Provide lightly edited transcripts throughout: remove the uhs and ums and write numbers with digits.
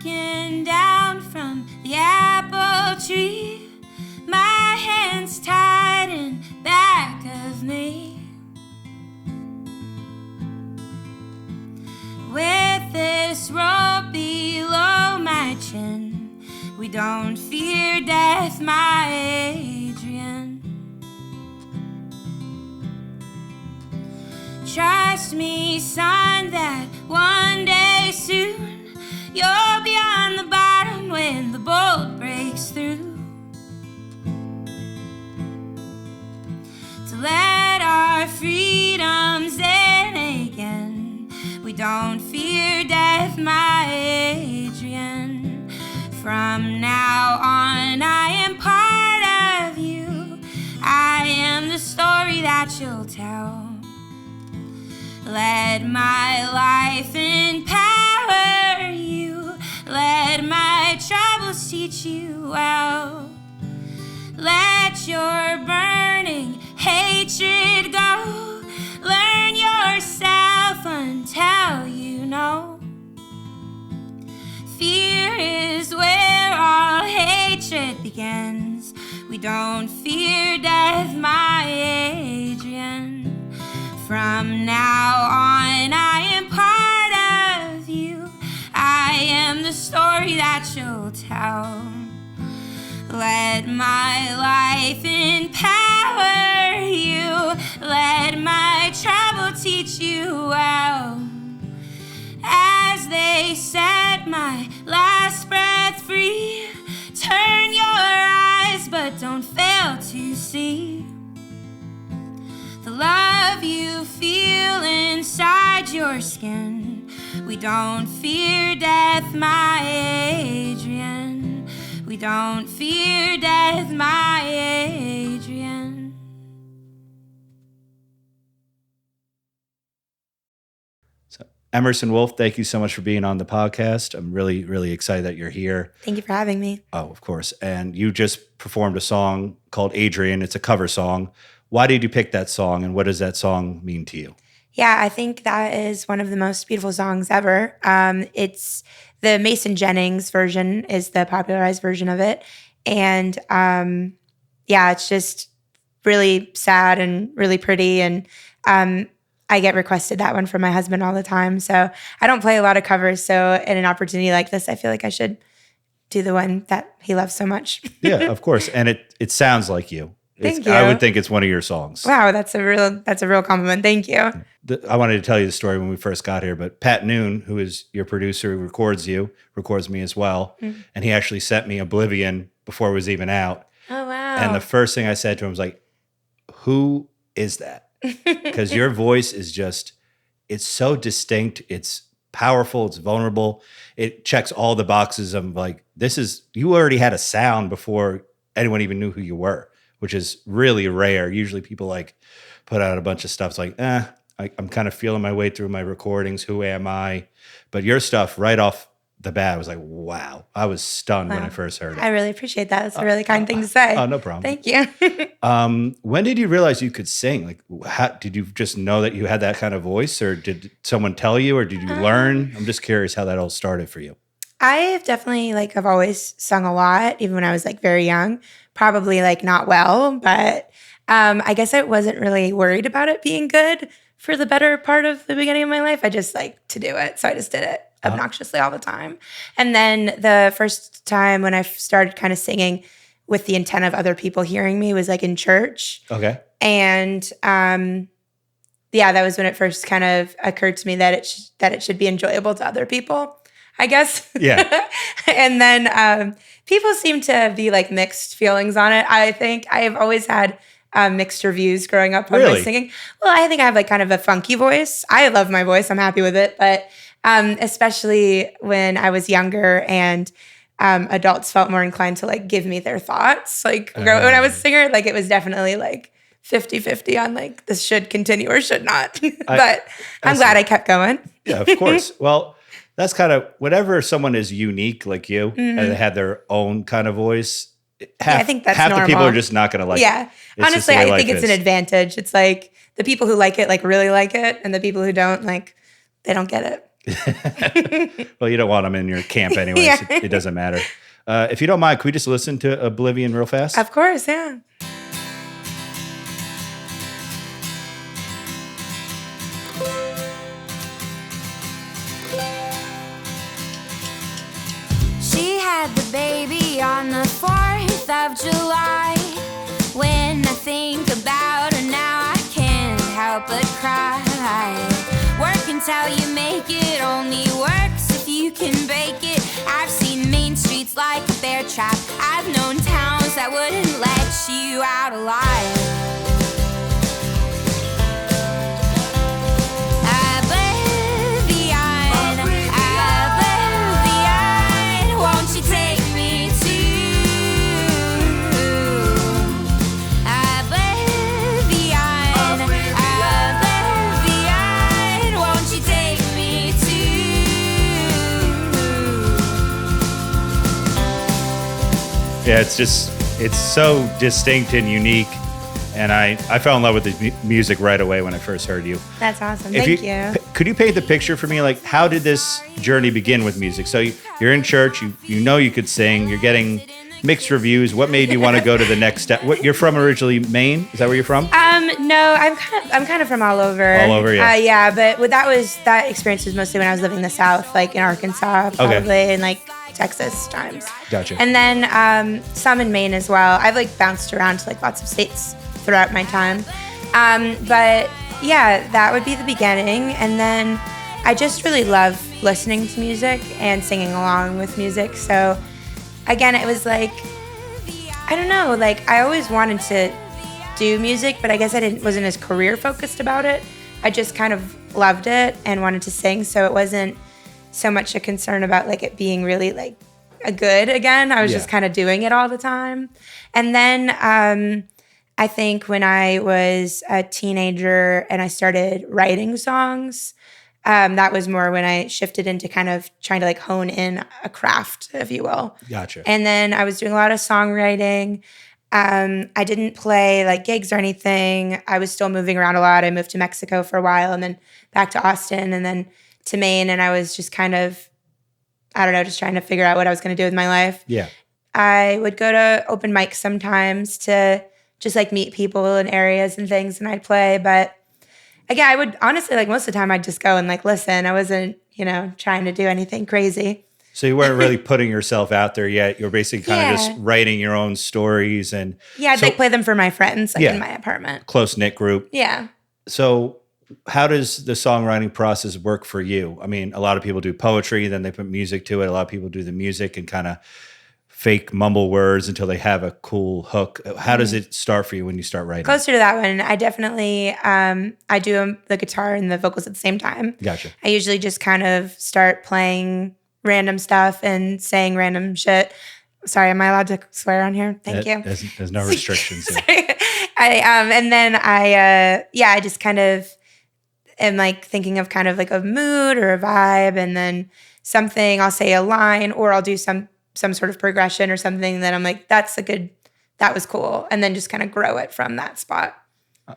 looking down from the apple tree, my hands tied in back of me. With this rope below my chin, we don't fear death, my Adrian. Trust me, son, that one day soon you'll be on the bottom when the bolt breaks through. To let our freedoms in again, we don't fear death, my Adrian. From now on, I am part of you. I am the story that you'll tell. Let my life empower you. Let my troubles teach you well. Let your burning hatred go. Learn yourself until you know. Fear is where all hatred begins. We don't fear death, my Adrian. From now on, I am part of you. I am the story that you'll tell. Let my life empower you. Let my trouble teach you well. As they set my last breath free, turn your eyes, but don't fail to see the love you feel inside your skin. We don't fear death, my Adrian. We don't fear death, my Adrian. So, Emerson Woolf, thank you so much for being on the podcast. I'm really, really excited that you're here. Thank you for having me. Oh, of course. And you just performed a song called Adrian. It's a cover song. Why did you pick that song, and what does that song mean to you? Yeah, I think that is one of the most beautiful songs ever. It's the Mason Jennings version is the popularized version of it. And yeah, it's just really sad and really pretty. And I get requested that one from my husband all the time. So I don't play a lot of covers. So in an opportunity like this, I feel like I should do the one that he loves so much. Yeah, of course. And it sounds like you. Thank you. I would think it's one of your songs. Wow, that's a real compliment. Thank you. I wanted to tell you the story when we first got here, but Pat Noon, who is your producer, who records me as well. Mm-hmm. And he actually sent me Oblivion before it was even out. Oh, wow. And the first thing I said to him was like, who is that? Because your voice is just, it's so distinct. It's powerful. It's vulnerable. It checks all the boxes of like, you already had a sound before anyone even knew who you were, which is really rare. Usually people like put out a bunch of stuff. It's like, I'm kind of feeling my way through my recordings. Who am I? But your stuff right off the bat, I was like, wow. I was stunned when I first heard it. I really appreciate that. That's a really kind thing to say. Oh, no problem. Thank you. When did you realize you could sing? Like, did you just know that you had that kind of voice, or did someone tell you, or did you learn? I'm just curious how that all started for you. I've definitely I've always sung a lot, even when I was very young. Probably not well, but I guess I wasn't really worried about it being good for the better part of the beginning of my life. I just to do it. So I just did it obnoxiously all the time. And then the first time when I started kind of singing with the intent of other people hearing me was in church. Okay. And yeah, that was when it first kind of occurred to me that it should be enjoyable to other people, I guess. Yeah. And then people seem to be mixed feelings on it. I think I have always had mixed reviews growing up on my singing. Well, I think I have kind of a funky voice. I love my voice. I'm happy with it. But especially when I was younger and adults felt more inclined to give me their thoughts. When I was a singer, it was definitely 50-50 on this should continue or should not. But I'm glad I kept going. Yeah, of course. Well, that's kind of, whenever someone is unique like you, and they have their own kind of voice, I think that's half normal. the people are just not going to like it. Yeah. Honestly, I think it's an advantage. It's the people who like it, really like it, and the people who don't, they don't get it. Well, you don't want them in your camp anyways. Yeah. It doesn't matter. If you don't mind, could we just listen to Oblivion real fast? Of course, yeah. She had the baby on the 4th of July. When I think about her now, I can't help but cry. Work until you make it, only works if you can bake it. I've seen main streets like a bear trap. I've known towns that wouldn't let you out alive. Won't you take me to Oblivion? Oblivion, won't you take me to? Yeah, it's so distinct and unique. And I fell in love with the music right away when I first heard you. That's awesome. Thank you. Could you paint the picture for me? Like, how did this journey begin with music? So you're in church, you know you could sing, you're getting mixed reviews. What made you want to go to the next step? What, you're from originally Maine? Is that where you're from? No, I'm kind of from all over. All over, yeah. Yeah, but that experience was mostly when I was living in the South, like in Arkansas, probably, and like Texas times. Gotcha. And then some in Maine as well. I've like bounced around to like lots of states throughout my time. But yeah, that would be the beginning. And then I just really love listening to music and singing along with music. So again, it was like, I don't know, like I always wanted to do music, but I guess I wasn't as career focused about it. I just kind of loved it and wanted to sing. So it wasn't so much a concern about like it being really like a good again. I was just kind of doing it all the time. And then I think when I was a teenager and I started writing songs, that was more when I shifted into kind of trying to like hone in a craft, if you will. Gotcha. And then I was doing a lot of songwriting. I didn't play like gigs or anything. I was still moving around a lot. I moved to Mexico for a while and then back to Austin and then to Maine. And I was just kind of, I don't know, just trying to figure out what I was going to do with my life. Yeah. I would go to open mics sometimes to just like meet people in areas and things and I'd play. But again, I would honestly like most of the time I'd just go and like listen. I wasn't, trying to do anything crazy. So you weren't really putting yourself out there yet. You were basically kind of just writing your own stories and I'd like play them for my friends like in my apartment. Close-knit group. Yeah. So how does the songwriting process work for you? I mean, a lot of people do poetry, then they put music to it. A lot of people do the music and kind of fake mumble words until they have a cool hook. How does it start for you when you start writing? Closer to that one, I definitely, I do the guitar and the vocals at the same time. Gotcha. I usually just kind of start playing random stuff and saying random shit. Sorry, am I allowed to swear on here? Thank you. There's no restrictions. And then I just kind of am like thinking of kind of like a mood or a vibe and then something, I'll say a line or I'll do some sort of progression or something that I'm like, that was cool. And then just kind of grow it from that spot.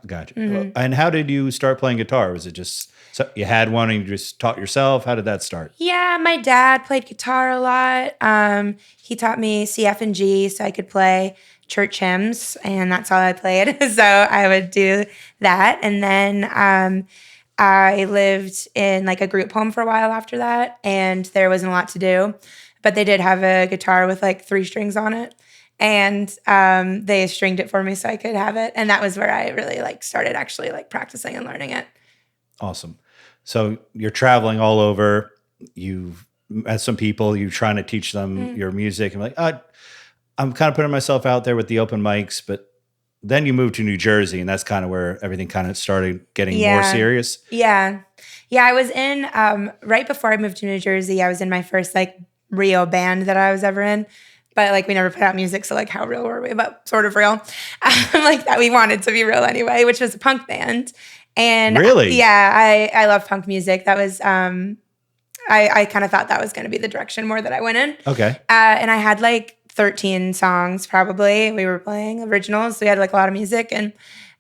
Gotcha. Mm-hmm. And how did you start playing guitar? Was it just you had one and you just taught yourself? How did that start? Yeah, my dad played guitar a lot. He taught me C, F, and G so I could play church hymns, and that's all I played. So I would do that. And then I lived in like a group home for a while after that, and there wasn't a lot to do. But they did have a guitar with like 3 strings on it. And they stringed it for me so I could have it. And that was where I really like started actually like practicing and learning it. Awesome. So you're traveling all over. You've met some people. You're trying to teach them your music. I'm like, I'm kind of putting myself out there with the open mics. But then you moved to New Jersey, and that's kind of where everything kind of started getting more serious. Yeah. Yeah, I was in, right before I moved to New Jersey, I was in my first like real band that I was ever in. But like we never put out music, so like how real were we? But sort of real. Like that we wanted to be real anyway, which was a punk band. And really? I love punk music. That was I kind of thought that was going to be the direction more that I went in. Okay. And I had like 13 songs probably. We were playing originals, so we had like a lot of music. And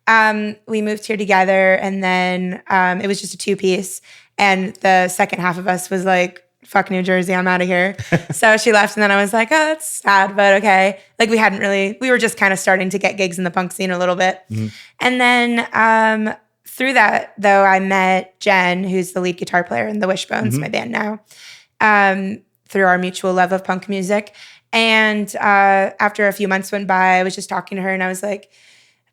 We moved here together, and then it was just a 2-piece. And the second half of us was like, fuck New Jersey, I'm out of here. So she left, and then I was like, oh, that's sad, but okay. Like we were just kind of starting to get gigs in the punk scene a little bit. Mm-hmm. And then through that, though, I met Jen, who's the lead guitar player in The Wishbones, my band now, through our mutual love of punk music. And after a few months went by, I was just talking to her, and I was like,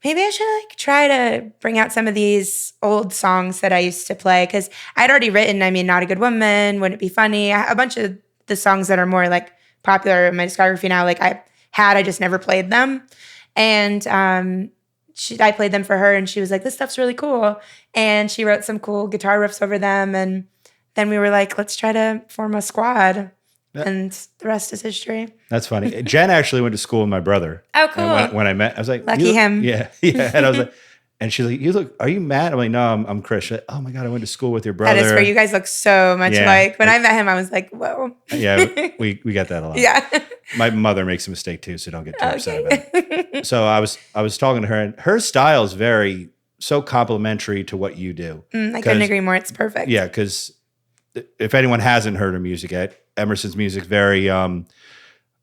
maybe I should like try to bring out some of these old songs that I used to play, because I'd already written, I mean, Not a Good Woman, Wouldn't It Be Funny, a bunch of the songs that are more like popular in my discography now, like I just never played them. And I played them for her, and she was like, this stuff's really cool. And she wrote some cool guitar riffs over them. And then we were like, let's try to form a squad. Yeah. And the rest is history. That's funny. Jen actually went to school with my brother. Oh, cool. And when I met, I was like, lucky him. Yeah. And I was like, and she's like, are you Matt? I'm like, no, I'm Chris. She's like, oh my God, I went to school with your brother. That is fair. You guys look so much alike. When I met him, I was like, whoa. Yeah, we got that a lot. Yeah. My mother makes a mistake too, so don't get too upset about it. So I was talking to her, and her style is so complimentary to what you do. I couldn't agree more. It's perfect. Yeah, because if anyone hasn't heard her music yet, Emerson's music very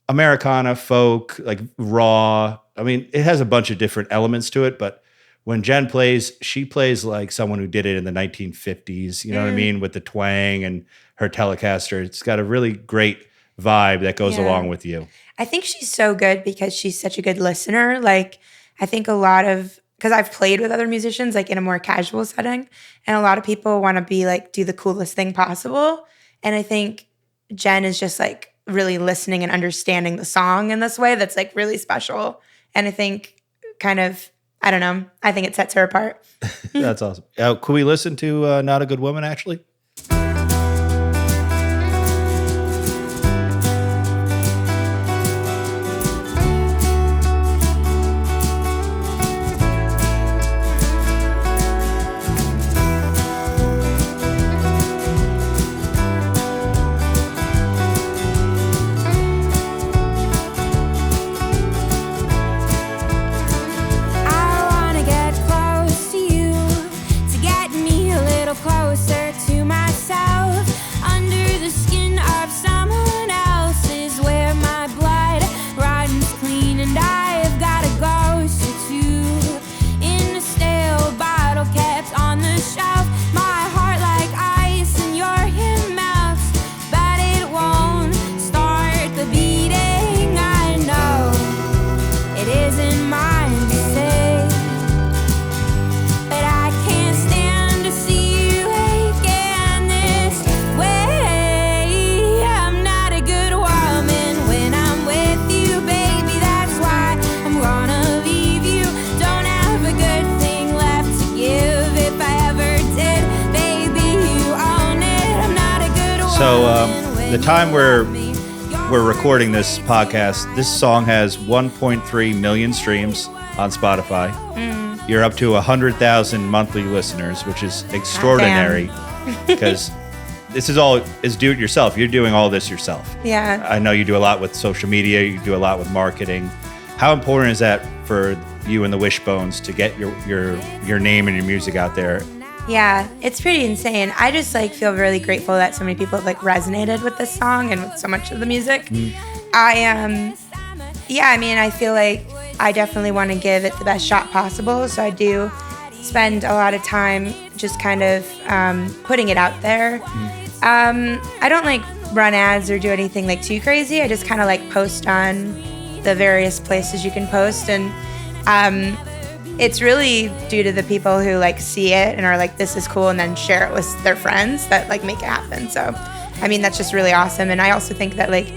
Americana, folk, like raw. I mean, it has a bunch of different elements to it, but when Jen plays, she plays like someone who did it in the 1950s, you know what I mean, with the twang and her Telecaster. It's got a really great vibe that goes along with you. I think she's so good because she's such a good listener. Like, I think because I've played with other musicians, like in a more casual setting, and a lot of people want to be like, do the coolest thing possible. And I think Jen is just like really listening and understanding the song in this way that's like really special. And I think I don't know, I think it sets her apart. That's awesome. Could we listen to Not a Good Woman, actually? Closer to myself, under the skin of someone else is where my blood runs clean, and I've got a ghost or two in a stale bottle kept on the shelf. My heart like ice and your hand melts, but it won't start the beating. I know it isn't mine to say, but I can't stand to see So the time we're recording this podcast, this song has 1.3 million streams on Spotify. You're up to 100,000 monthly listeners, which is extraordinary because this is all do it yourself. You're doing all this yourself. Yeah. I know you do a lot with social media. You do a lot with marketing. How important is that for you and the Wishbones to get your name and your music out there? Yeah, it's pretty insane. I just like feel really grateful that so many people have like resonated with this song and with so much of the music. I feel like I definitely want to give it the best shot possible. So I do spend a lot of time just kind of putting it out there. I don't like run ads or do anything like too crazy. I just kind of like post on the various places you can post, and it's really due to the people who like see it and are like, this is cool, and then share it with their friends that like make it happen. So, I mean, that's just really awesome. And I also think that like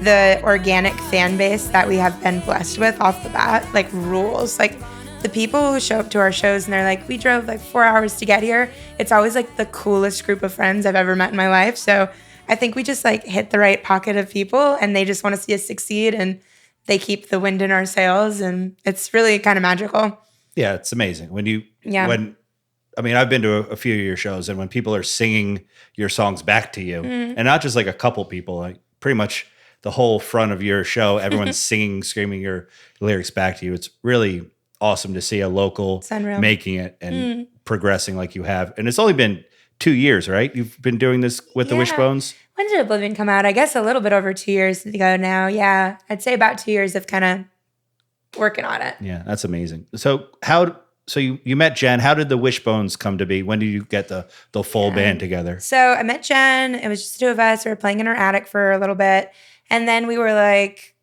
the organic fan base that we have been blessed with off the bat, like rules. Like the people who show up to our shows and they're like, we drove like 4 hours to get here. It's always like the coolest group of friends I've ever met in my life. So I think we just like hit the right pocket of people, and they just want to see us succeed, and they keep the wind in our sails, and it's really kind of magical. Yeah, it's amazing. I've been to a few of your shows, and when people are singing your songs back to you, and not just like a couple people, like pretty much the whole front of your show, everyone's singing, screaming your lyrics back to you. It's really, awesome to see a local unreal. making it and progressing like you have. And it's only been 2 years, right? You've been doing this with the Wishbones? When did Oblivion come out? I guess a little bit over 2 years ago now. Yeah. I'd say about 2 years of kind of working on it. Yeah, that's amazing. So you met Jen. How did the Wishbones come to be? When did you get the full band together? So I met Jen. It was just the two of us. We were playing in her attic for a little bit. And then we were like,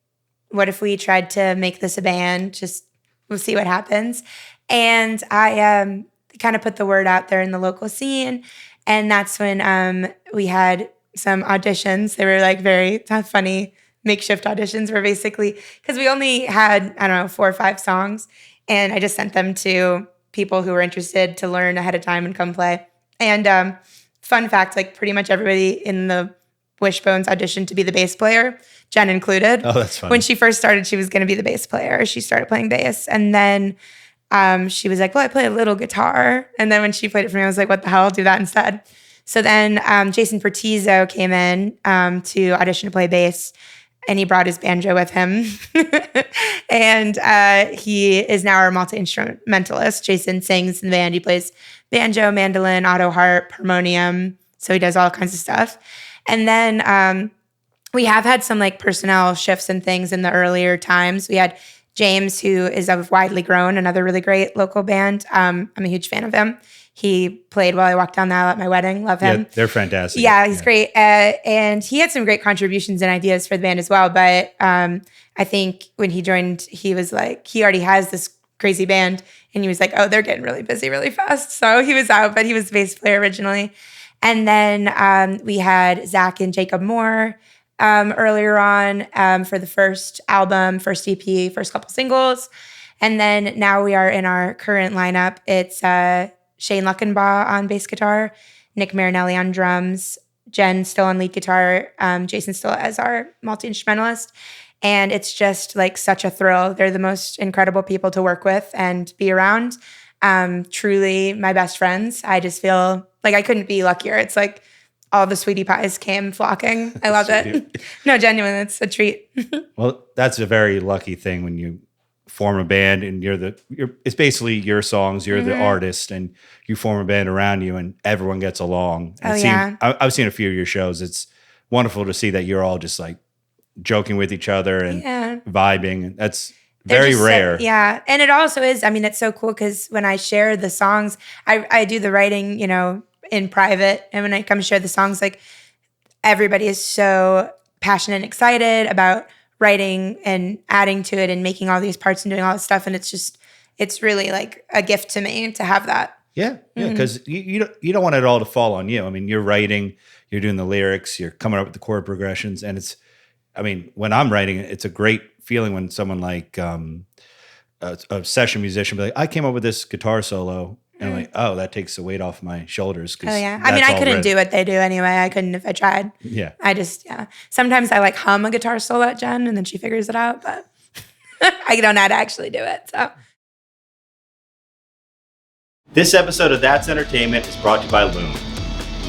what if we tried to make this a band? Just we'll see what happens. And I kind of put the word out there in the local scene. And that's when we had some auditions. They were like very funny makeshift auditions where basically, because we only had, 4 or 5 songs. And I just sent them to people who were interested to learn ahead of time and come play. And fun fact, like pretty much everybody in the Wishbones auditioned to be the bass player, Jen included. Oh, that's funny. When she first started, she was going to be the bass player. She started playing bass. And then she was like, well, I play a little guitar. And then when she played it for me, I was like, what the hell? I'll do that instead. So then Jason Pertizzo came in to audition to play bass. And he brought his banjo with him. And he is now our multi-instrumentalist. Jason sings in the band. He plays banjo, mandolin, auto harp, harmonium. So he does all kinds of stuff. And then we have had some like personnel shifts and things in the earlier times. We had James, who is of Widely Grown, another really great local band. I'm a huge fan of him. He played While I Walked Down the Aisle at my wedding. Love him. Yeah, they're fantastic. Yeah, he's great. And he had some great contributions and ideas for the band as well. But I think when he joined, he was like, he already has this crazy band. And he was like, oh, they're getting really busy really fast. So he was out, but he was the bass player originally. And then we had Zach and Jacob Moore earlier on for the first album, first EP, first couple singles. And then now we are in our current lineup. It's Shane Luckenbaugh on bass guitar, Nick Marinelli on drums, Jen still on lead guitar, Jason still as our multi-instrumentalist. And it's just like such a thrill. They're the most incredible people to work with and be around. Truly my best friends. I just feel like I couldn't be luckier. It's like all the sweetie pies came flocking. I love it. No, genuinely, it's a treat. Well, that's a very lucky thing when you form a band and it's basically your songs, you're the artist, and you form a band around you and everyone gets along. And I've seen a few of your shows. It's wonderful to see that you're all just like joking with each other and vibing. That's very rare. And it also is, it's so cool because when I share the songs, I do the writing, in private. And when I come to share the songs, like everybody is so passionate and excited about writing and adding to it and making all these parts and doing all this stuff. And it's really like a gift to me to have that. Yeah. Because you don't want it all to fall on you. You're writing, you're doing the lyrics, you're coming up with the chord progressions. And when I'm writing it, it's a great feeling when someone like a session musician be like, I came up with this guitar solo. And I'm like, oh, that takes the weight off my shoulders. Oh, yeah. I couldn't do what they do anyway. I couldn't if I tried. Yeah. Sometimes I like hum a guitar solo at Jen and then she figures it out, but I don't know how to actually do it. So. This episode of That's Entertainment is brought to you by Loom.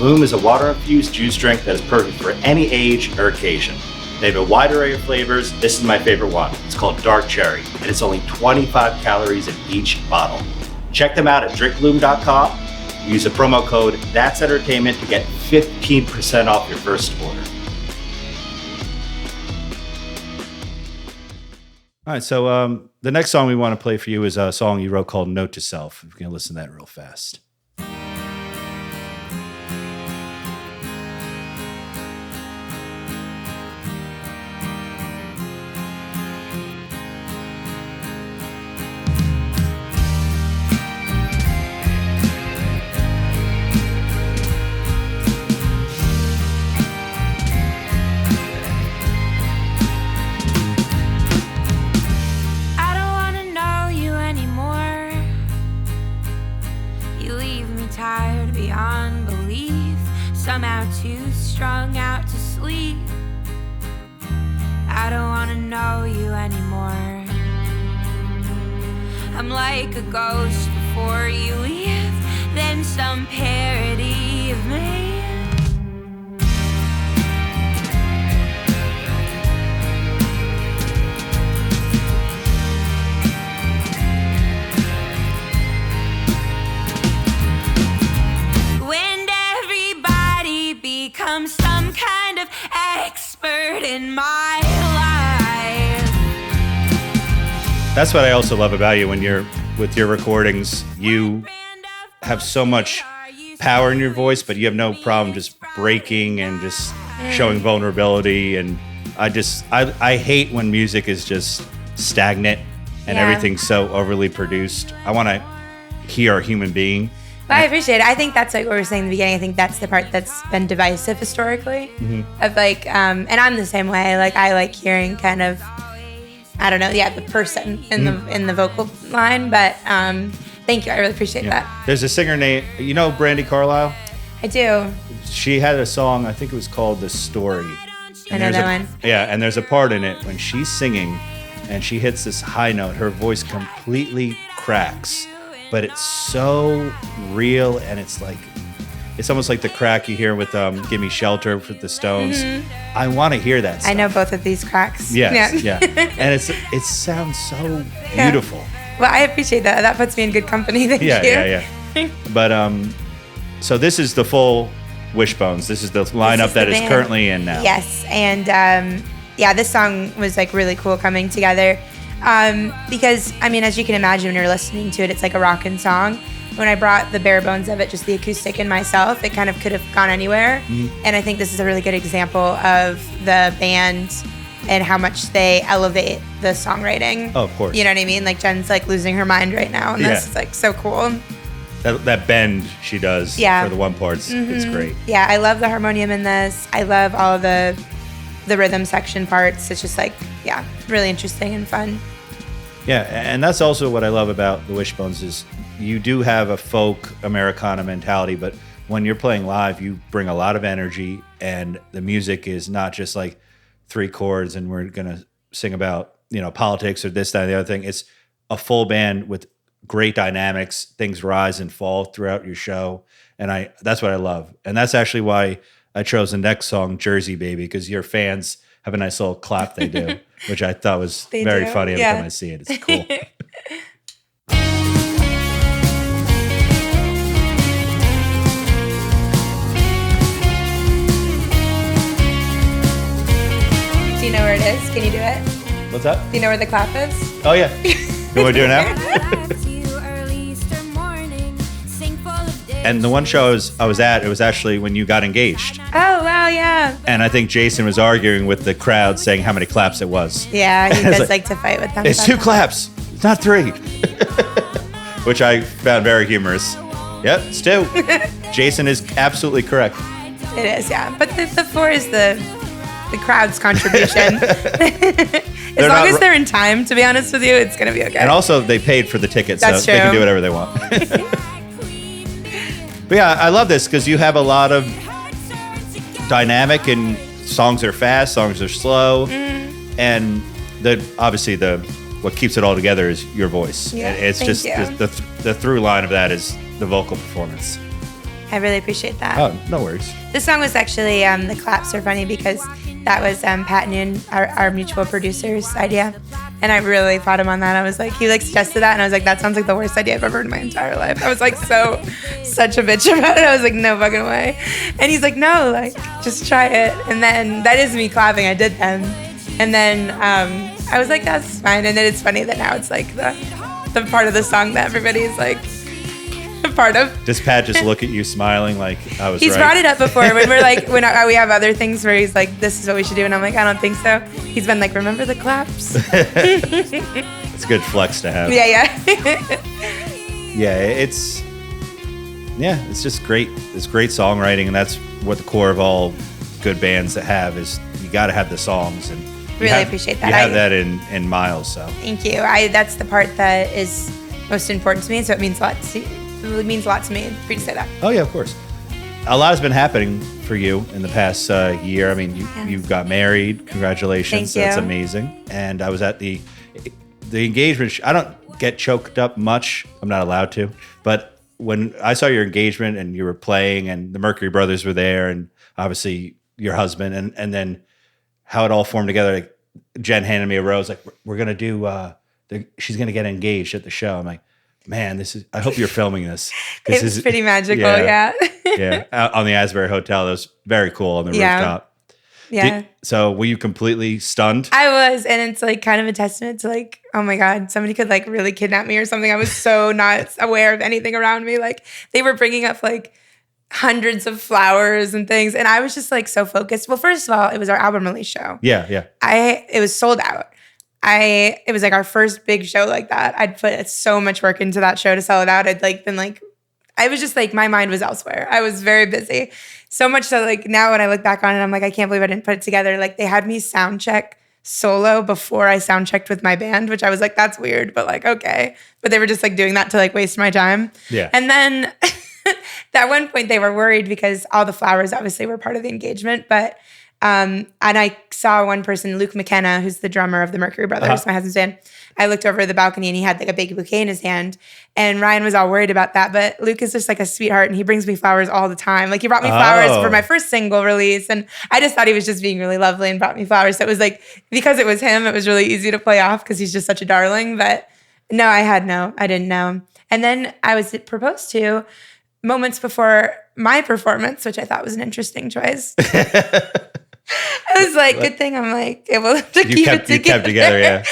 Loom is a water-infused juice drink that is perfect for any age or occasion. They have a wide array of flavors. This is my favorite one. It's called Dark Cherry, and it's only 25 calories in each bottle. Check them out at drinkloom.com. Use the promo code That's Entertainment to get 15% off your first order. All right, so the next song we want to play for you is a song you wrote called Note to Self. We're going to listen to that real fast. Somehow too strung out to sleep. I don't wanna know you anymore. I'm like a ghost before you leave, then some parody of me. prospered in my life. That's what I also love about you when you're with your recordings. You have so much power in your voice, but you have no problem just breaking and just showing vulnerability. And I hate when music is just stagnant and everything's so overly produced. I want to hear a human being. Well, I appreciate it. I think that's like what we were saying in the beginning. I think that's the part that's been divisive historically. Of like, and I'm the same way. Like, I like hearing kind of, I don't know, the person in the vocal line. But thank you. I really appreciate that. There's a singer named, you know, Brandy Carlisle? I do. She had a song, I think it was called The Story. I know that one. Yeah, and there's a part in it when she's singing and she hits this high note, her voice completely cracks. But it's so real, and it's almost like the crack you hear with "Give Me Shelter" for the Stones. I want to hear that stuff. I know both of these cracks. Yes, yeah. And it sounds so beautiful. Well, I appreciate that. That puts me in good company. Thank you. Yeah. But so this is the full Wishbones. This is the lineup that is currently in now. Yes, and this song was like really cool coming together. Because, I mean, as you can imagine when you're listening to it, it's like a rockin' song. When I brought the bare bones of it, just the acoustic and myself, it kind of could have gone anywhere. And I think this is a really good example of the band and how much they elevate the songwriting. Oh, of course. You know what I mean? Like, Jen's like losing her mind right now, and this is like so cool. That bend she does for the one parts, it's great. Yeah, I love the harmonium in this. I love all the rhythm section parts. It's just like, really interesting and fun. Yeah, and that's also what I love about the Wishbones is you do have a folk Americana mentality, but when you're playing live, you bring a lot of energy, and the music is not just like 3 chords and we're gonna sing about, you know, politics or this, that, and the other thing. It's a full band with great dynamics. Things rise and fall throughout your show, and that's what I love. And that's actually why I chose the next song, Jersey Baby, because your fans have a nice little clap they do, which I thought was very funny every time I see it. It's cool. Do you know where it is? Can you do it? What's that? Do you know where the clap is? Oh, yeah. You want to do it now? And the one show I was at, it was actually when you got engaged. Oh, wow, yeah. And I think Jason was arguing with the crowd saying how many claps it was. Yeah, he does like to fight with them. It's 2 claps. It's not 3. Which I found very humorous. Yep, it's 2. Jason is absolutely correct. It is, yeah. But the 4 is the crowd's contribution. As long as they're in time, to be honest with you, it's going to be okay. And also, they paid for the tickets, so That's true. They can do whatever they want. But yeah, I love this because you have a lot of dynamic, and songs are fast, songs are slow, and obviously what keeps it all together is your voice. Yeah, it's thank just you. the through line of that is the vocal performance. I really appreciate that. Oh, no worries. This song was actually, the claps are funny because that was Pat Noon, our mutual producer's idea. And I really fought him on that. I was like, he like suggested that, and I was like, that sounds like the worst idea I've ever heard in my entire life. I was like such a bitch about it. I was like, no fucking way. And he's like, no, like, just try it. And then that is me clapping. I did them. And then I was like, that's fine. And then it's funny that now it's like the part of the song that everybody's like a part of. Does Pat just look at you smiling like I was He's right? brought it up before when we're like, when we have other things where he's like, this is what we should do. And I'm like, I don't think so. He's been like, remember the claps? It's a good flex to have. Yeah. Yeah, it's just great. It's great songwriting, and that's what the core of all good bands that have is you got to have the songs. And Really appreciate that. You have that in Miles, so. Thank you. That's the part that is most important to me, so it means a lot to it means a lot to me for you to say that. Oh yeah, of course. A lot has been happening for you in the past year. I mean, you got married. Congratulations. Thank you. That's amazing. And I was at the engagement. I don't get choked up much. I'm not allowed to. But when I saw your engagement and you were playing and the Mercury Brothers were there and obviously your husband and then how it all formed together, like Jen handed me a rose, like, we're going to do, she's going to get engaged at the show. I'm like, man, I hope you're filming this. It was pretty magical, yeah. Yeah, on the Asbury Hotel. That was very cool on the rooftop. Yeah. So were you completely stunned? I was, and it's like kind of a testament to like, oh my God, somebody could like really kidnap me or something. I was so not aware of anything around me. Like they were bringing up like hundreds of flowers and things, and I was just like so focused. Well, first of all, it was our album release show. Yeah. It was sold out. It was like our first big show like that. I'd put so much work into that show to sell it out. I'd like been like, I was just like, my mind was elsewhere. I was very busy. So much so like now when I look back on it, I'm like, I can't believe I didn't put it together. Like they had me sound check solo before I sound checked with my band, which I was like, that's weird, but like, okay. But they were just like doing that to like waste my time. Yeah. And then at one point they were worried because all the flowers obviously were part of the engagement, but and I saw one person, Luke McKenna, who's the drummer of the Mercury Brothers, my husband's band. I looked over the balcony and he had like a big bouquet in his hand. And Ryan was all worried about that. But Luke is just like a sweetheart and he brings me flowers all the time. Like he brought me flowers for my first single release. And I just thought he was just being really lovely and brought me flowers. So it was like, because it was him, it was really easy to play off because he's just such a darling. But no, I didn't know. And then I was proposed to moments before my performance, which I thought was an interesting choice. I was like, good thing I'm like able to keep it together. You kept together, yeah.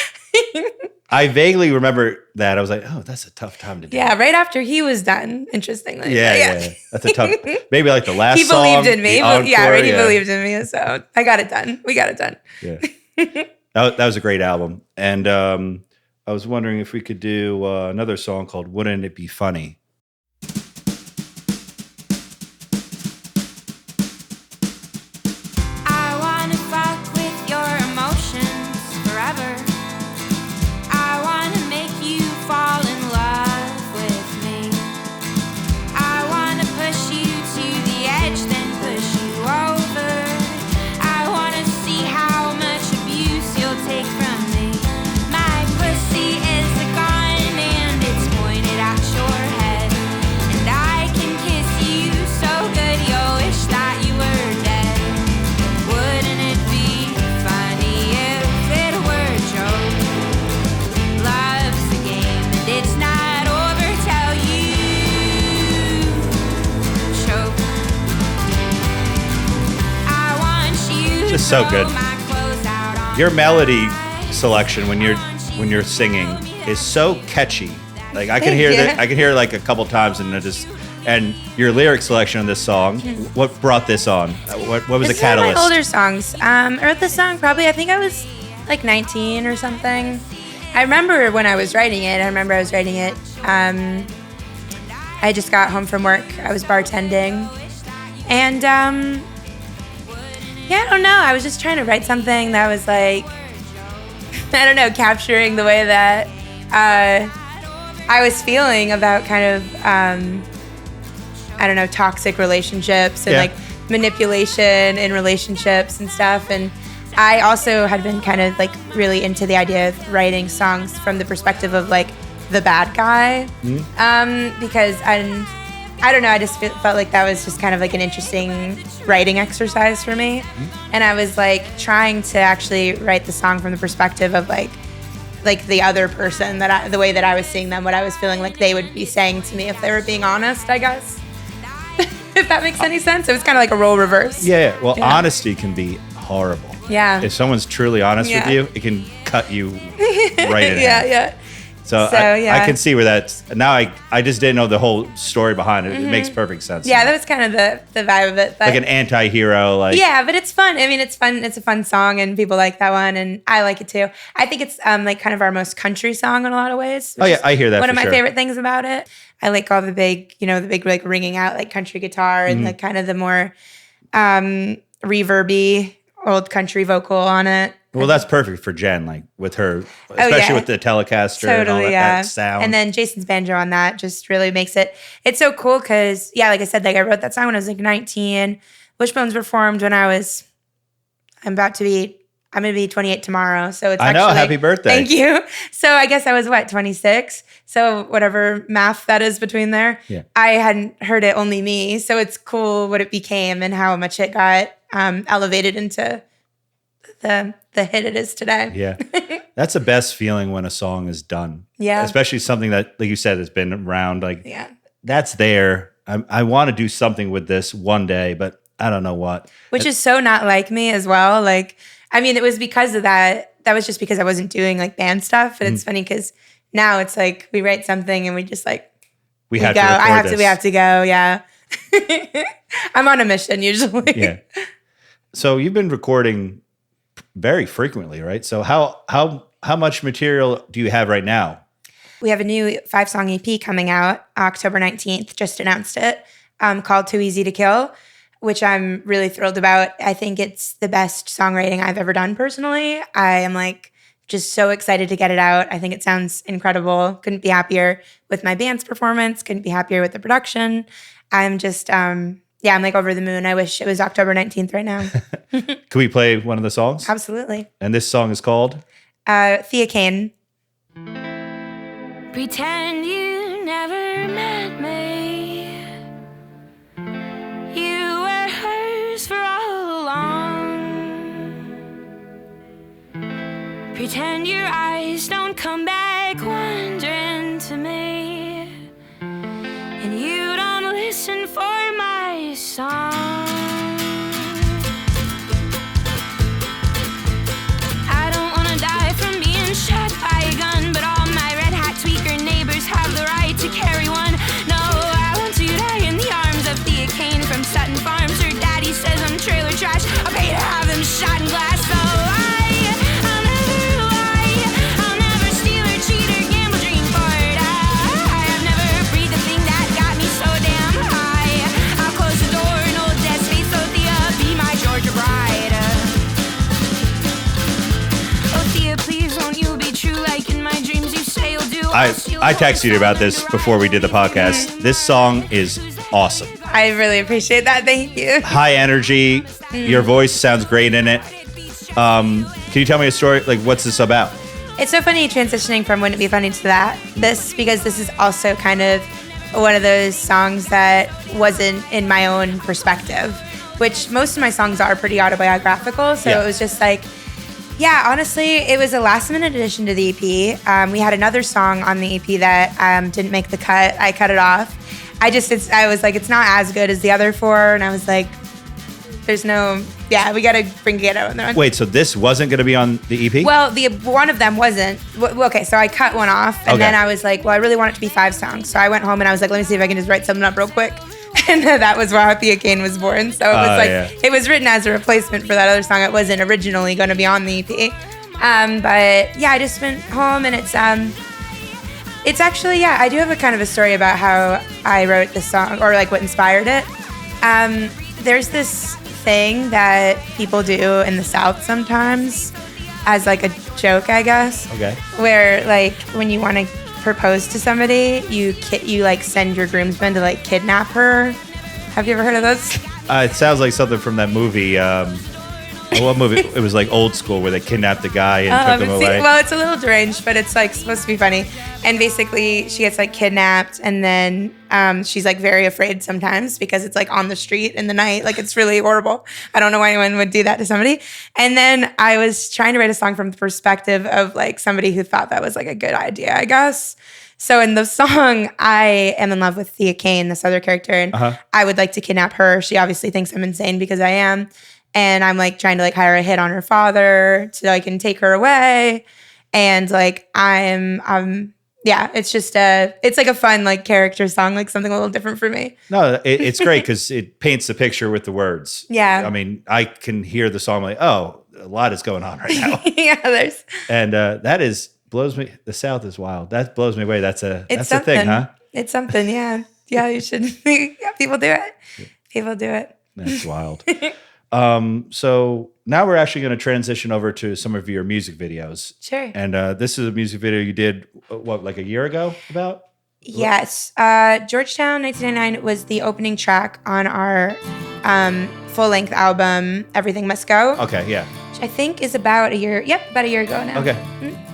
I vaguely remember that. I was like, oh, that's a tough time to do. Yeah, right after he was done, interestingly. Yeah. That's a tough, maybe like the last he song. He believed in me. Encore, He believed in me. So I got it done. We got it done. Yeah. that was a great album. And I was wondering if we could do another song called Wouldn't It Be Funny? Just so good. Your melody selection when you're singing is so catchy. Like I can hear that. I can hear it like a couple times, and your lyric selection on this song. What brought this on? What was the catalyst? One of my older songs. I wrote this song probably. I think I was like 19 or something. I remember when I was writing it. I just got home from work. I was bartending, and yeah, I don't know. I was just trying to write something that was like, I don't know, capturing the way that I was feeling about kind of, I don't know, toxic relationships and like manipulation in relationships and stuff. And I also had been kind of like really into the idea of writing songs from the perspective of like the bad guy, because I don't know, I just felt like that was just kind of like an interesting writing exercise for me. And I was like trying to actually write the song from the perspective of like the other person, the way that I was seeing them, what I was feeling like they would be saying to me if they were being honest, I guess. If that makes any sense. It was kind of like a role reverse. Yeah. Well, honesty can be horrible. Yeah. If someone's truly honest with you, it can cut you right in half. Yeah. So I can see where that's, now I just didn't know the whole story behind it. It makes perfect sense. Yeah, that was kind of the vibe of it. But like an anti-hero. Like, yeah, but it's fun. I mean, it's fun. It's a fun song and people like that one and I like it too. I think it's like kind of our most country song in a lot of ways. Oh yeah, I hear that. One of my favorite things about it. I like all the big like ringing out like country guitar and the kind of the more reverby old country vocal on it. Well, that's perfect for Jen, like with her, especially with the Telecaster and all that sound. And then Jason's banjo on that just really makes it. It's so cool because, like I said, like I wrote that song when I was like 19. Wishbones were formed when I'm going to be 28 tomorrow. So it's happy birthday. Thank you. So I guess I was 26. So whatever math that is between there. Yeah. I hadn't heard it, only me. So it's cool what it became and how much it got elevated into the hit it is today. Yeah. That's the best feeling when a song is done. Yeah. Especially something that, like you said, has been around. Like, that's there. I want to do something with this one day, but I don't know what. Which is so not like me as well. Like, I mean, it was because of that. That was just because I wasn't doing like band stuff. And it's funny because now it's like we write something and we just like, we have go. to record this. We have to go. Yeah. I'm on a mission usually. Yeah. So you've been recording very frequently, right? So how much material do you have right now? We have a new 5-song EP coming out October 19th. Just announced it. Called Too Easy to Kill, which I'm really thrilled about. I think it's the best songwriting I've ever done personally. I am like just so excited to get it out. I think it sounds incredible. Couldn't be happier with my band's performance. Couldn't be happier with the production. I'm just, I'm like over the moon. I wish it was October 19th right now. Can we play one of the songs? Absolutely. And this song is called? Thea Kane. Pretend you never met me. You were hers for all along. Pretend your eyes don't come back wandering to me. And you don't listen for my song. I don't wanna die from being shot by a gun, but all my red hat tweaker neighbors have the right to carry one. No, I want to die in the arms of Thea Kane from Sutton Farms. Her daddy says I'm trailer trash. I'll pay to have him shot in glass. So I'll never lie. I'll never steal or cheat or gamble, dream for it. I've never breathed the thing that got me so damn high. I'll close the door and old death's face, so Thea, be my Georgia bride. Oh Thea, please won't you be true like in my dreams you say you'll do. I texted you about this before we did the podcast. This song is awesome. I really appreciate that. Thank you. High energy. Your voice sounds great in it. Can you tell me a story? Like, what's this about? It's so funny transitioning from Wouldn't It Be Funny to this because this is also kind of one of those songs that wasn't in my own perspective, which most of my songs are pretty autobiographical. So It was just like, yeah, honestly, it was a last minute addition to the EP. We had another song on the EP that didn't make the cut. I cut it off. I was like, it's not as good as the other 4. And I was like, we got to bring it out on there. Wait, so this wasn't going to be on the EP? Well, one of them wasn't. Okay, so I cut one off, and then I was like, well, I really want it to be 5 songs. So I went home and I was like, let me see if I can just write something up real quick. And that was how Thea Kane was born. So it was it was written as a replacement for that other song. It wasn't originally going to be on the EP. But yeah, I just went home and it's actually, I do have a kind of a story about how I wrote this song or like what inspired it. There's this thing that people do in the South sometimes as like a joke, I guess. Okay. Where like when you want to propose to somebody, you like send your groomsmen to like kidnap her. Have you ever heard of those? It sounds like something from that movie. What movie? It was like Old School where they kidnapped the guy and took him away. Well, it's a little deranged, but it's like supposed to be funny. And basically, she gets like kidnapped, and then she's like very afraid sometimes because it's like on the street in the night. Like it's really horrible. I don't know why anyone would do that to somebody. And then I was trying to write a song from the perspective of like somebody who thought that was like a good idea, I guess. So in the song, I am in love with Thea Kane, this other character, and I would like to kidnap her. She obviously thinks I'm insane because I am. And I'm like trying to like hire a hit on her father so I can take her away. And like it's just it's like a fun like character song, like something a little different for me. No, it's great because it paints the picture with the words. Yeah. I mean, I can hear the song like, oh, a lot is going on right now. And that blows me. The South is wild. That blows me away. That's a thing, huh? It's something. Yeah. Yeah. You should. People do it. People do it. That's wild. So now we're actually going to transition over to some of your music videos. Sure. And this is a music video you did, like a year ago about? Yes. Georgetown 1999 was the opening track on our full-length album, Everything Must Go. Okay, yeah. Which I think is about a year ago now. Okay. Mm-hmm.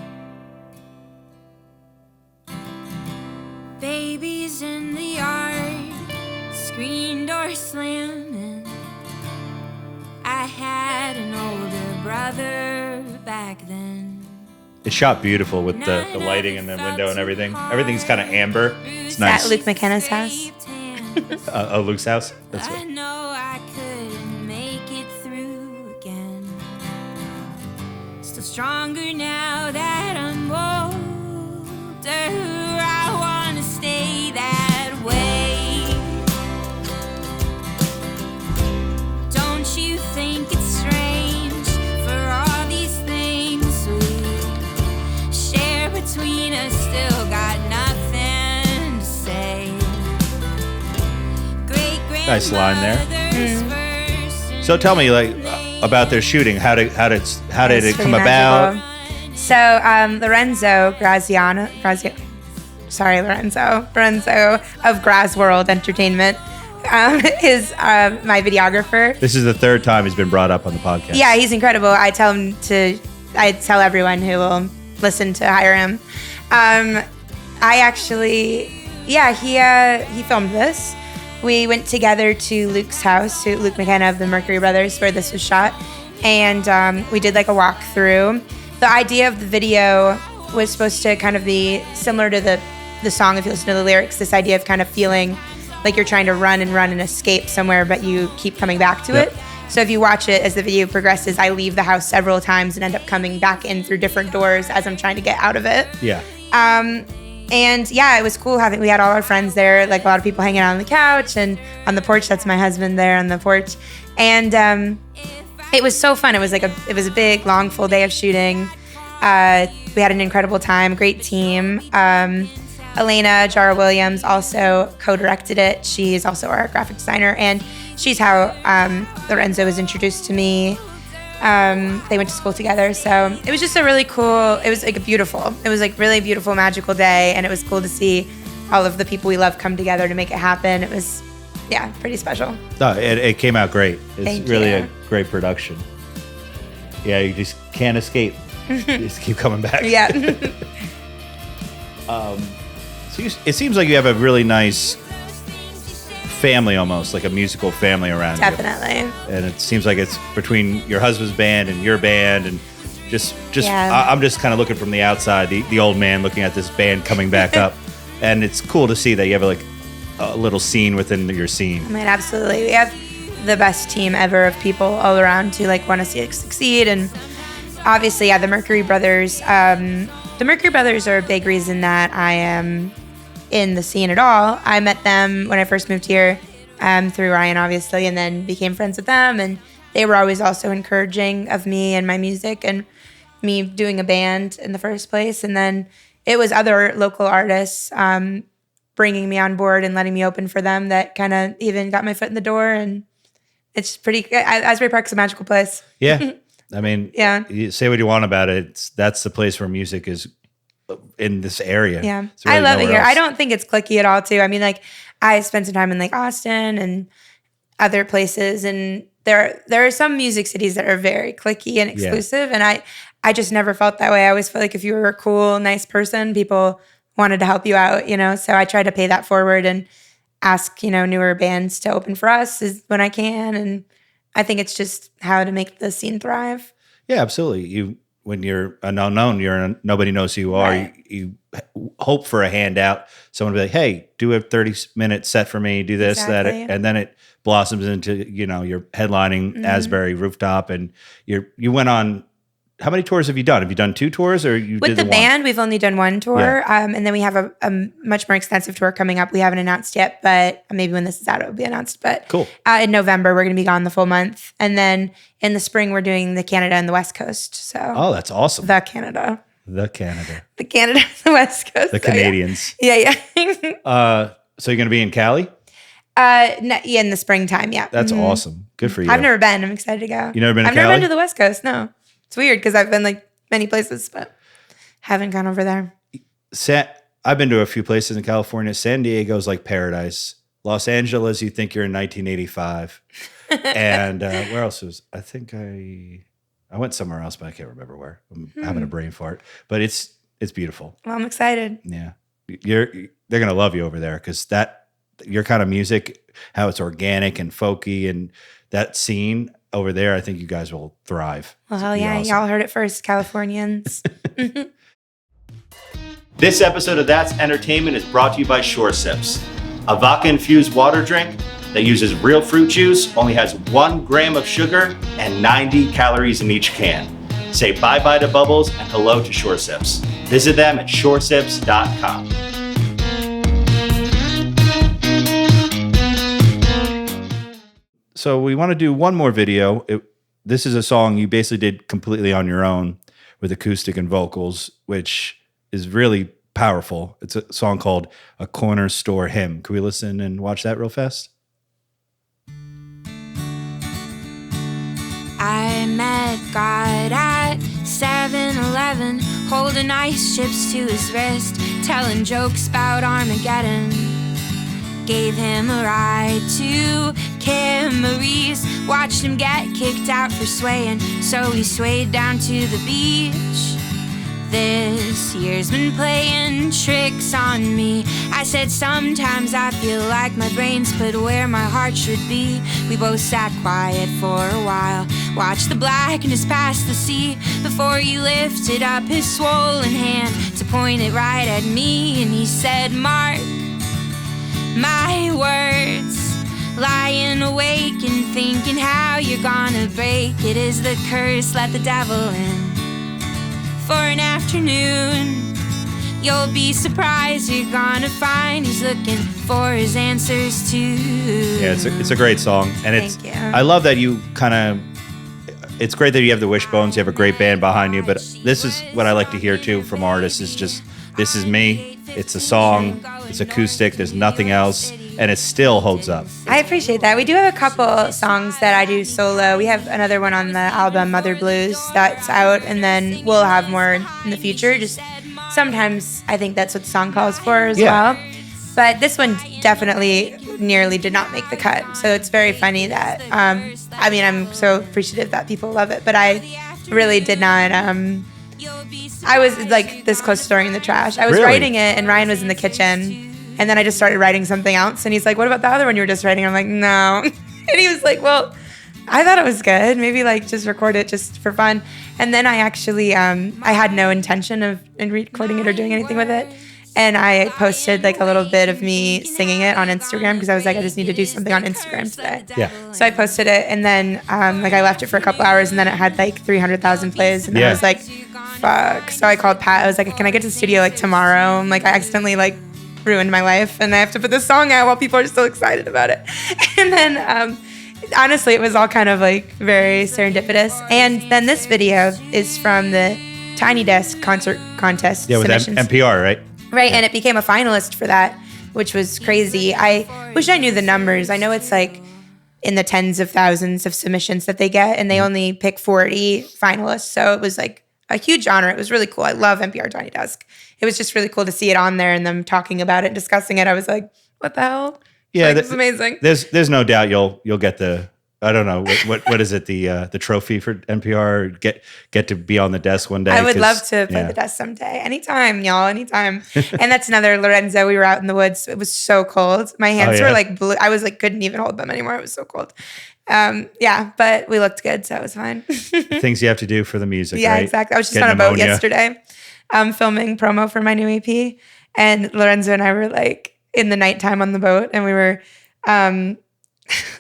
Babies in the yard, screen door slamming. I had an older brother back then. It's shot beautiful with the lighting in the window and everything. Everything's kind of amber. It's nice. At Luke McKenna's house. Luke's house? That's I right. know I couldn't make it through again. Still stronger now that I'm older. I wanna stay that way. Don't you think it's strange for all these things we share between us? Still got nothing to say. Nice line there. So tell me, like, about their shooting. How did it come about? So Lorenzo of Graz World Entertainment is my videographer. This is the third time he's been brought up on the podcast. Yeah, he's incredible. I tell everyone who will listen to hire him. He filmed this. We went together to Luke's house, to Luke McKenna of the Mercury Brothers, where this was shot, and we did like a walkthrough. The idea of the video was supposed to kind of be similar to the song, if you listen to the lyrics, this idea of kind of feeling like you're trying to run and escape somewhere, but you keep coming back to it. So if you watch it as the video progresses, I leave the house several times and end up coming back in through different doors as I'm trying to get out of it. Yeah. And yeah, it was cool we had all our friends there, like a lot of people hanging out on the couch and on the porch. That's my husband there on the porch. And it was so fun. It was a big, long, full day of shooting. We had an incredible time, great team. Elena Jara Williams also co-directed it. She's also our graphic designer, and she's how Lorenzo was introduced to me. They went to school together, so it was just really beautiful, magical day, and it was cool to see all of the people we love come together to make it happen. It was, pretty special. No, it came out great. It's Thank really you. a great production. Yeah, you just can't escape. You just keep coming back. Yeah. So it seems like you have a really nice family, almost like a musical family around you. Definitely. And it seems like it's between your husband's band and your band, and I'm just kind of looking from the outside, the old man looking at this band coming back up, and it's cool to see that you have like a little scene within your scene. I mean, absolutely. We have the best team ever of people all around who like want to see it succeed, and obviously, the Mercury Brothers. The Mercury Brothers are a big reason that I am in the scene at all. I met them when I first moved here through Ryan, obviously, and then became friends with them. And they were always also encouraging of me and my music and me doing a band in the first place. And then it was other local artists bringing me on board and letting me open for them that kind of even got my foot in the door. And it's pretty, Asbury Park's a magical place. Yeah. I mean, you say what you want about it. That's the place where music is in this area. Yeah. Really I love it here. else. I don't think it's cliquey at all, too. I mean, like, I spent some time in, like, Austin and other places, and there are some music cities that are very cliquey and exclusive, and I just never felt that way. I always felt like if you were a cool, nice person, people wanted to help you out, So I try to pay that forward and ask, newer bands to open for us when I can, and I think it's just how to make the scene thrive. Yeah, absolutely. When you're an unknown, nobody knows who you are. Right. You hope for a handout. Someone will be like, "Hey, do a 30-minute set for me. Do this, Exactly. that," and then it blossoms into you're headlining Asbury Rooftop, and you went on. How many tours have you done? Have you done 2 tours, or you With did the one? band? We've only done 1 tour, and then we have a much more extensive tour coming up. We haven't announced yet, but maybe when this is out, it will be announced. But Cool. In November, we're going to be gone the full month, and then in the spring, we're doing the Canada and the West Coast. So Oh, that's awesome. the Canada, The Canada, and the West Coast, the Canadians. Yeah. So you're going to be in Cali? In the springtime. Yeah, That's awesome. Good for you. I've never been. I'm excited to go. You never been to I've never Cali? been to the West Coast. No, it's weird because I've been like many places, but haven't gone over there. I've been to a few places in California. San Diego's like paradise. Los Angeles, you think you're in 1985. And where else was? I think I went somewhere else, but I can't remember where. I'm having a brain fart. But it's beautiful. Well, I'm excited. Yeah, they're gonna love you over there because your kind of music, how it's organic and folky, and that scene over there, I think you guys will thrive. Well, hell yeah. Awesome. Y'all heard it first, Californians. This episode of That's Entertainment is brought to you by Shore Sips. A vodka-infused water drink that uses real fruit juice, only has 1 gram of sugar and 90 calories in each can. Say bye-bye to bubbles and hello to Shore Sips. Visit them at shoresips.com. So we want to do one more video. This is a song you basically did completely on your own with acoustic and vocals, which is really powerful. It's a song called A Corner Store Hymn. Can we listen and watch that real fast? I met God at 7-Eleven, holding ice chips to his wrist, telling jokes about Armageddon. Gave him a ride to Kim Marie's, watched him get kicked out for swaying, so he swayed down to the beach. This year's been playing tricks on me. I said sometimes I feel like my brain's put where my heart should be. We both sat quiet for a while, watched the blackness past the sea, before he lifted up his swollen hand to point it right at me. And he said, "Mark my words, lying awake and thinking how you're gonna break it is the curse, let the devil in for an afternoon. You'll be surprised, you're gonna find he's looking for his answers too." Yeah, it's a great song. And Thank you. I love that you kind of, it's great that you have the Wishbones, you have a great band behind you, but this is what I like to hear too from artists, is just, this is me, it's a song, it's acoustic, there's nothing else, and it still holds up. I appreciate that. We do have a couple songs that I do solo. We have another one on the album Mother Blues that's out, and then we'll have more in the future. Just sometimes I think that's what the song calls for as well. But this one definitely nearly did not make the cut. So it's very funny that, I mean, I'm so appreciative that people love it, but I really did not, I was like this close to throwing in the trash. I was writing it and Ryan was in the kitchen. And then I just started writing something else. And he's like, "What about the other one you were just writing?" I'm like, "No." And he was like, "Well, I thought it was good. Maybe like just record it just for fun." And then I actually, I had no intention of recording it or doing anything with it. And I posted like a little bit of me singing it on Instagram because I was like, I just need to do something on Instagram today. Yeah. So I posted it, and then like I left it for a couple hours, and then it had like 300,000 plays. And then I was like, fuck. So I called Pat. I was like, "Can I get to the studio like tomorrow?" I'm like, I accidentally like ruined my life, and I have to put this song out while people are still excited about it. And then honestly, it was all kind of like very serendipitous. And then this video is from the Tiny Desk concert contest submissions. With NPR, right? Right, and it became a finalist for that, which was crazy. I wish I knew the numbers. I know it's like in the tens of thousands of submissions that they get, and they only pick 40 finalists. So it was like a huge honor. It was really cool. I love NPR Tiny Desk. It was just really cool to see it on there and them talking about it, discussing it. I was like, "What the hell?" Yeah, it's amazing. There's no doubt you'll get the, I don't know, what is it, the trophy for NPR, get to be on the desk one day. I would love to play the desk someday. Anytime, y'all, anytime. And that's another Lorenzo. We were out in the woods. It was so cold. My hands were like blue. I was like, couldn't even hold them anymore. It was so cold. Yeah, but we looked good, so it was fine. Things you have to do for the music, yeah, right? exactly. I was just Get on a boat pneumonia. yesterday, filming promo for my new EP. And Lorenzo and I were like in the nighttime on the boat, and we were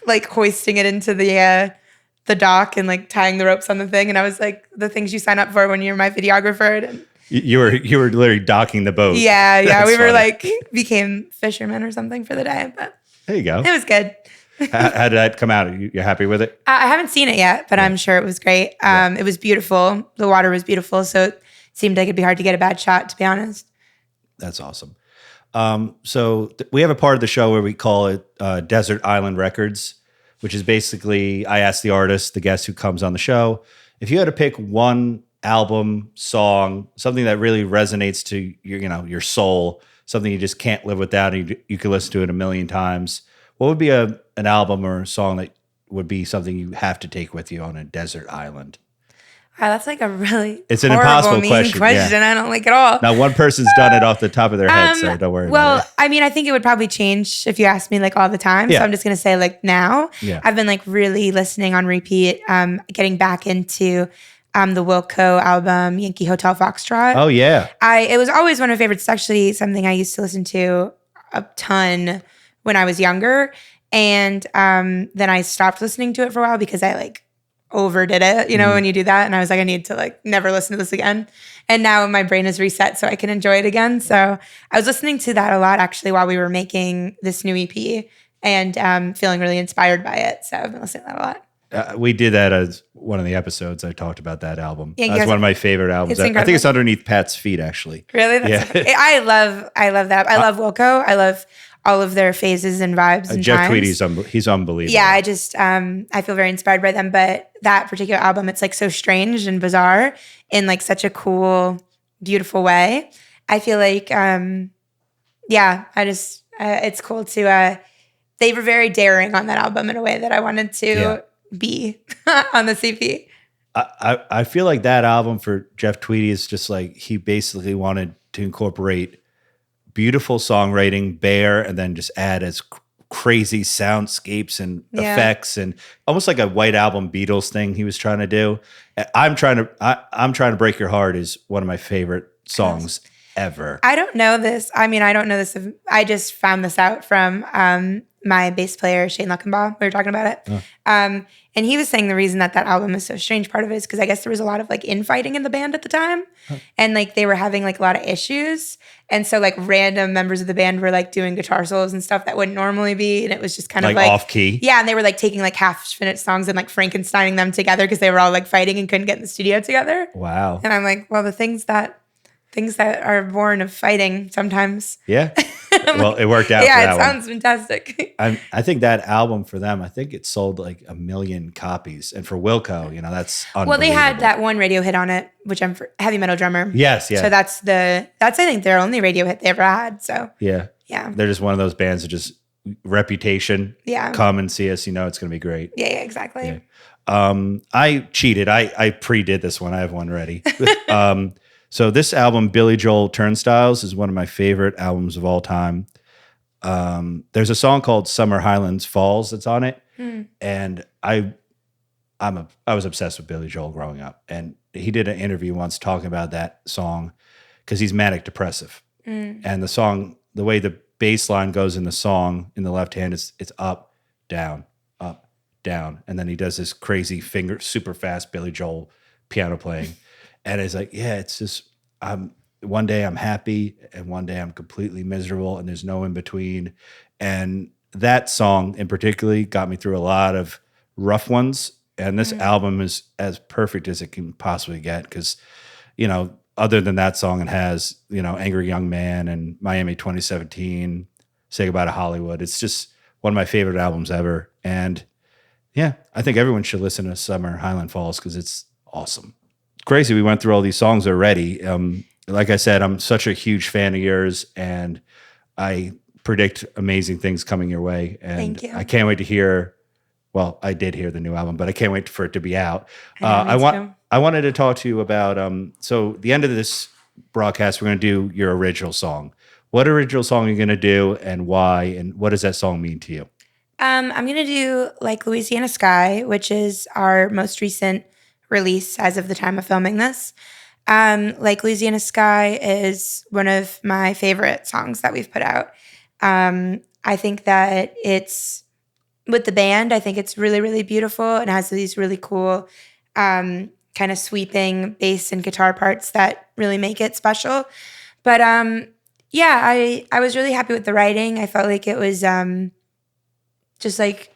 like hoisting it into the dock and like tying the ropes on the thing. And I was like, the things you sign up for when you're my videographer. And You were literally docking the boat. yeah, That's we were funny. like became fishermen or something for the day. But There you go. it was good. How did that come out? You're happy with it? I haven't seen it yet, but I'm sure it was great. It was beautiful. The water was beautiful, so it seemed like it'd be hard to get a bad shot, to be honest. That's awesome. So we have a part of the show where we call it Desert Island Records, which is basically I ask the artist, the guest who comes on the show, if you had to pick one album, song, something that really resonates to your soul, something you just can't live without, and you could listen to it a million times. What would be an album or a song that would be something you have to take with you on a desert island? Wow, that's like a really It's an impossible mean question. Yeah. I don't like it all. Now, one person's done it off the top of their head, so don't worry about it. I mean, I think it would probably change if you asked me like all the time. Yeah. So I'm just going to say like now. Yeah. I've been like really listening on repeat, getting back into the Wilco album, Yankee Hotel Foxtrot. Oh, yeah. It was always one of my favorites. It's actually something I used to listen to a ton when I was younger. And then I stopped listening to it for a while because I like overdid it, when you do that. And I was like, I need to like never listen to this again. And now my brain is reset so I can enjoy it again. So I was listening to that a lot actually while we were making this new EP and feeling really inspired by it. So I've been listening to that a lot. We did that as one of the episodes. I talked about that album. Yeah, That's one of my favorite albums. I think it's underneath Pat's feet, actually. Really? I love that. I love Wilco. I love all of their phases and vibes and Jeff times. Tweedy's he's unbelievable. Yeah, I just I feel very inspired by them. But that particular album, it's like so strange and bizarre in like such a cool, beautiful way. I feel like it's cool to they were very daring on that album in a way that I wanted to be on the CP. I feel like that album for Jeff Tweedy is just like he basically wanted to incorporate beautiful songwriting, bare, and then just add as crazy soundscapes and effects and almost like a White Album Beatles thing he was trying to do. I'm trying to Break Your Heart is one of my favorite songs ever. I don't know this. I mean, I don't know this. I just found this out from my bass player, Shane Luckenbaugh. We were talking about it. And he was saying the reason that album is so strange, part of it is because I guess there was a lot of like infighting in the band at the time. And like they were having like a lot of issues. And so like random members of the band were like doing guitar solos and stuff that wouldn't normally be. And it was just kind of like off key. Yeah. And they were like taking like half-minute songs and like Frankensteining them together because they were all like fighting and couldn't get in the studio together. Wow. And I'm like, well, the things that are born of fighting sometimes. Yeah. Well, it worked out. Yeah, for that it sounds fantastic. I think that album for them, I think it sold like 1 million copies. And for Wilco, that's unbelievable. Well, they had that one radio hit on it, which I'm for Heavy Metal Drummer. Yes, yeah. So that's I think their only radio hit they ever had. So yeah. They're just one of those bands that just reputation. Yeah. Come and see us. It's going to be great. Yeah, exactly. Yeah. I cheated. I pre-did this one. I have one ready. So this album, Billy Joel Turnstiles, is one of my favorite albums of all time. There's a song called Summer Highlands Falls that's on it. And I was obsessed with Billy Joel growing up. And he did an interview once talking about that song because he's manic depressive. And the song, the way the bass line goes in the song in the left hand, it's up, down, and then he does this crazy super fast Billy Joel piano playing. And it's like, it's just, one day I'm happy and one day I'm completely miserable and there's no in between. And that song in particular got me through a lot of rough ones. And this album is as perfect as it can possibly get because, other than that song, it has, Angry Young Man and Miami 2017, Say Goodbye to Hollywood. It's just one of my favorite albums ever. And yeah, I think everyone should listen to Summer Highland Falls because it's awesome. Crazy we went through all these songs already. Like I said, I'm such a huge fan of yours and I predict amazing things coming your way. And Thank you. I can't wait to hear, well, I did hear the new album, but I can't wait for it to be out. I wanted to talk to you about, so the end of this broadcast, we're going to do your original song. What original song are you going to do and why? And what does that song mean to you? I'm going to do Like Louisiana Sky, which is our most recent release as of the time of filming this. Like Louisiana Sky is one of my favorite songs that we've put out. I think that it's, with the band, I think it's really, really beautiful and has these really cool kind of sweeping bass and guitar parts that really make it special. But I was really happy with the writing. I felt like it was just like,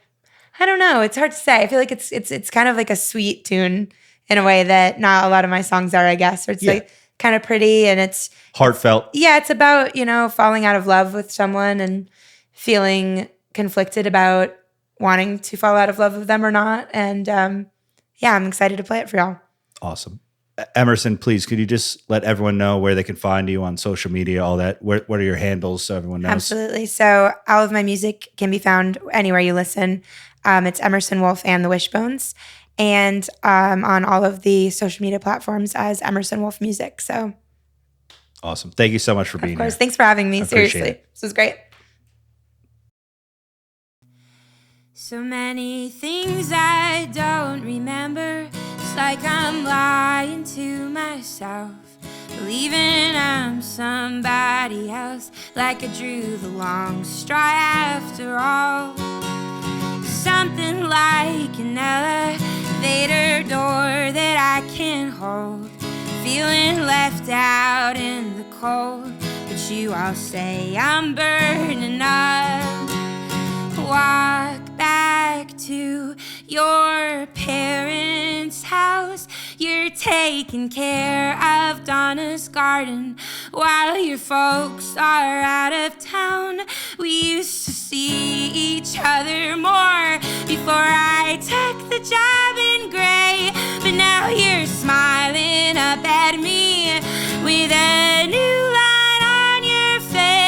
I don't know, it's hard to say. I feel like it's kind of like a sweet tune in a way that not a lot of my songs are, I guess. Or it's like kind of pretty and it's heartfelt. Yeah, it's about, falling out of love with someone and feeling conflicted about wanting to fall out of love with them or not. And I'm excited to play it for y'all. Awesome. Emerson, please, could you just let everyone know where they can find you on social media, all that? What are your handles so everyone knows? Absolutely. So all of my music can be found anywhere you listen. It's Emerson Woolf and The Wishbones. And on all of the social media platforms as Emerson Woolf Music. So awesome. Thank you so much for being here. Of course. Thanks for having me. Seriously. This was great. So many things I don't remember. It's like I'm lying to myself. believing I'm somebody else, like I drew the long straw after all. Something like an elevator door that I can't hold, feeling left out in the cold, but you all say I'm burning up. Walk back to your parents' house. You're taking care of Donna's garden while your folks are out of town. We used to see each other more before I took the job in gray, but now you're smiling up at me with a new line on your face.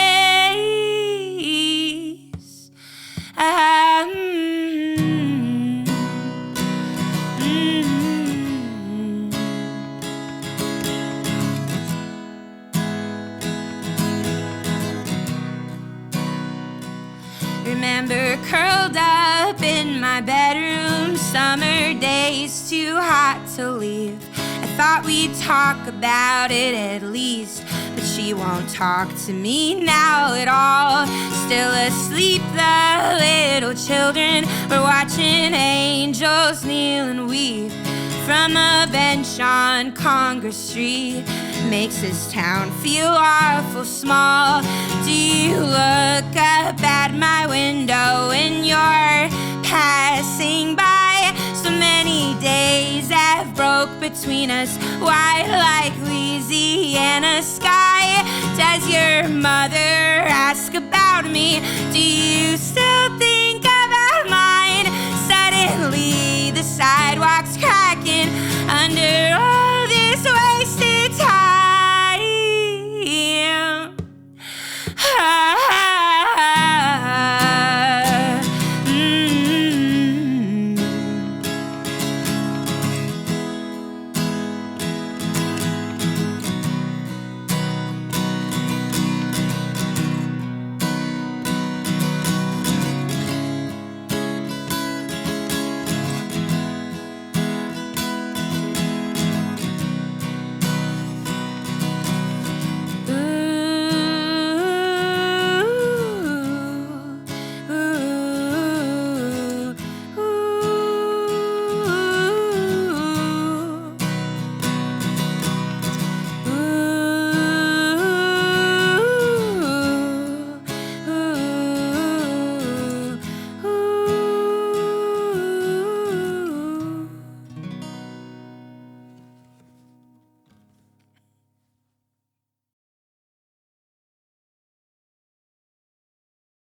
Remember curled up in my bedroom, summer days too hot to leave. I thought we'd talk about it at least, but she won't talk to me now at all. Still asleep, the little children were watching angels kneel and weep from a bench on Congress Street. Makes this town feel awful small. Do you look up at my window when you're passing by? So many days have broke between us, white like Louisiana sky. Does your mother ask about me? Do you still think